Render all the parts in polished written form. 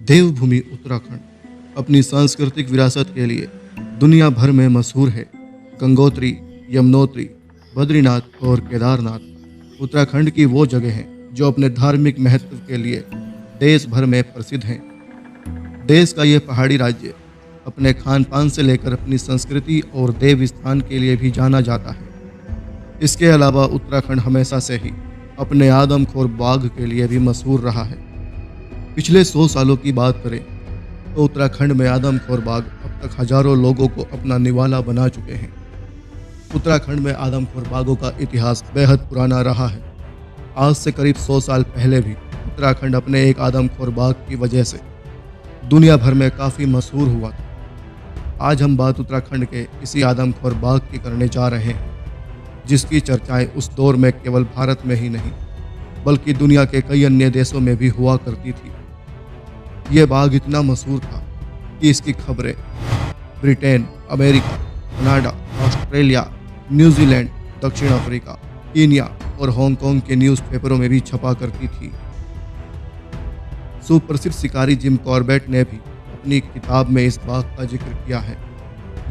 देवभूमि उत्तराखंड अपनी सांस्कृतिक विरासत के लिए दुनिया भर में मशहूर है। गंगोत्री, यमुनोत्री, बद्रीनाथ और केदारनाथ उत्तराखंड की वो जगह हैं जो अपने धार्मिक महत्व के लिए देश भर में प्रसिद्ध हैं। देश का ये पहाड़ी राज्य अपने खान पान से लेकर अपनी संस्कृति और देव स्थान के लिए भी जाना जाता है। इसके अलावा उत्तराखंड हमेशा से ही अपने आदमखोर बाघ के लिए भी मशहूर रहा है। पिछले 100 सालों की बात करें तो उत्तराखंड में आदमखोर बाघ अब तक हजारों लोगों को अपना निवाला बना चुके हैं। उत्तराखंड में आदमखोर बाघों का इतिहास बेहद पुराना रहा है। आज से करीब 100 साल पहले भी उत्तराखंड अपने एक आदमखोर बाघ की वजह से दुनिया भर में काफ़ी मशहूर हुआ था। आज हम बात उत्तराखंड के इसी आदमखोर बाघ की करने जा रहे हैं, जिसकी चर्चाएं उस दौर में केवल भारत में ही नहीं बल्कि दुनिया के कई अन्य देशों में भी हुआ करती थी। ये बाघ इतना मशहूर था कि इसकी खबरें Britain, America, Canada, Australia, New Zealand, दक्षिण अफ्रीका, कीनिया और हांगकांग के न्यूज़पेपरों में भी छपा करती थी। सुप्रसिद्ध शिकारी जिम कॉर्बेट ने भी अपनी किताब में इस बाघ का जिक्र किया है।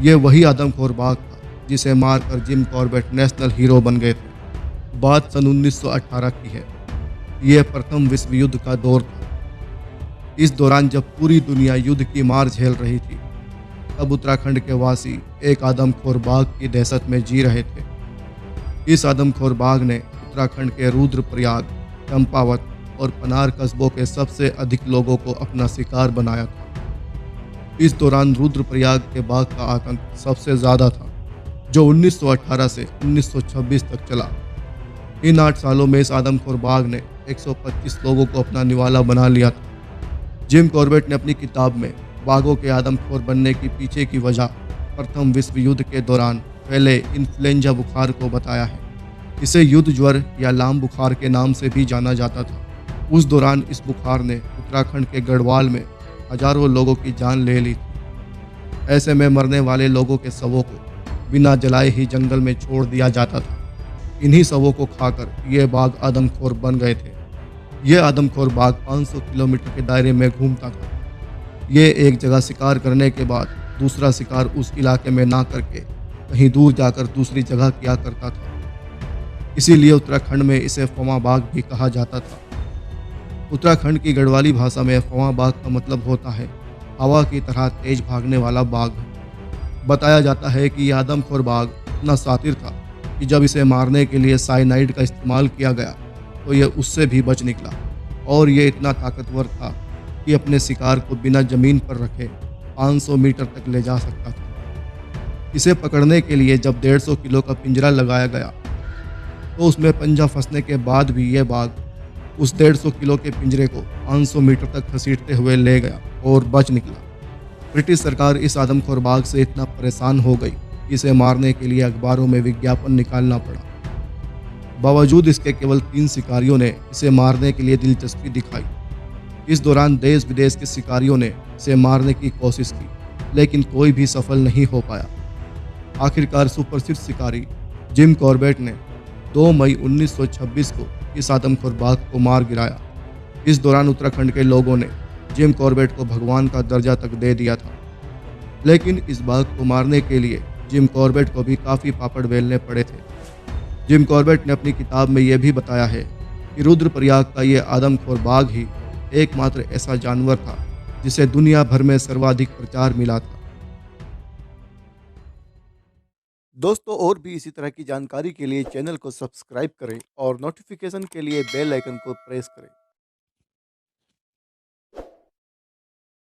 ये वही आदमखोर बाघ था जिसे मारकर जिम कॉर्बेट नेशनल हीरो बन गए थे। बात सन 1918 की है। यह प्रथम विश्व युद्ध का दौर था। इस दौरान जब पूरी दुनिया युद्ध की मार झेल रही थी, तब उत्तराखंड के वासी एक आदमखोर बाघ की दहशत में जी रहे थे। इस आदमखोर बाघ ने उत्तराखंड के रुद्रप्रयाग, चंपावत और पनार कस्बों के सबसे अधिक लोगों को अपना शिकार बनाया था। इस दौरान रुद्रप्रयाग के बाघ का आतंक सबसे ज़्यादा था, जो 1918 से 1926 तक चला। इन 8 सालों में इस आदमखोर बाघ ने 125 लोगों को अपना निवाला बना लिया था। जिम कॉर्बेट ने अपनी किताब में बाघों के आदमखोर बनने की पीछे की वजह प्रथम विश्व युद्ध के दौरान फैले इन्फ्लुएंजा बुखार को बताया है। इसे युद्ध ज्वर या लाम बुखार के नाम से भी जाना जाता था। उस दौरान इस बुखार ने उत्तराखंड के गढ़वाल में हजारों लोगों की जान ले ली थी। ऐसे में मरने वाले लोगों के शवों को बिना जलाए ही जंगल में छोड़ दिया जाता था। इन्हीं शवों को खाकर ये बाघ आदमखोर बन गए थे। यह आदमखोर बाघ 500 किलोमीटर के दायरे में घूमता था। ये एक जगह शिकार करने के बाद दूसरा शिकार उस इलाके में ना करके कहीं दूर जाकर दूसरी जगह किया करता था। इसीलिए उत्तराखंड में इसे फौवा बाघ भी कहा जाता था। उत्तराखंड की गढ़वाली भाषा में फौवा बाघ का मतलब होता है हवा की तरह तेज भागने वाला बाघ। बताया जाता है कि यह आदमखोर बाघ इतना शातिर था कि जब इसे मारने के लिए साइनाइड का इस्तेमाल किया गया तो यह उससे भी बच निकला, और यह इतना ताकतवर था कि अपने शिकार को बिना जमीन पर रखे 500 मीटर तक ले जा सकता था। इसे पकड़ने के लिए जब 150 किलो का पिंजरा लगाया गया तो उसमें पंजा फंसने के बाद भी यह बाघ उस 150 किलो के पिंजरे को 500 मीटर तक घसीटते हुए ले गया और बच निकला। ब्रिटिश सरकार इस आदमखोर बाघ से इतना परेशान हो गई कि इसे मारने के लिए अखबारों में विज्ञापन निकालना पड़ा। बावजूद इसके केवल 3 शिकारियों ने इसे मारने के लिए दिलचस्पी दिखाई। इस दौरान देश विदेश के शिकारियों ने इसे मारने की कोशिश की, लेकिन कोई भी सफल नहीं हो पाया। आखिरकार सुप्रसिद्ध शिकारी जिम कॉर्बेट ने 2 मई 1926 को इस आदमखोर बाघ को मार गिराया। इस दौरान उत्तराखंड के लोगों ने जिम कॉर्बेट को भगवान का दर्जा तक दे दिया था। लेकिन इस बाघ को मारने के लिए जिम कॉर्बेट को भी काफ़ी पापड़ बेलने पड़े थे। जिम कॉर्बेट ने अपनी किताब में यह भी बताया है कि रुद्रप्रयाग का यह आदमखोर बाघ ही एकमात्र ऐसा जानवर था जिसे दुनिया भर में सर्वाधिक प्रचार मिला था। दोस्तों, और भी इसी तरह की जानकारी के लिए चैनल को सब्सक्राइब करें और नोटिफिकेशन के लिए बेल आइकन को प्रेस करें।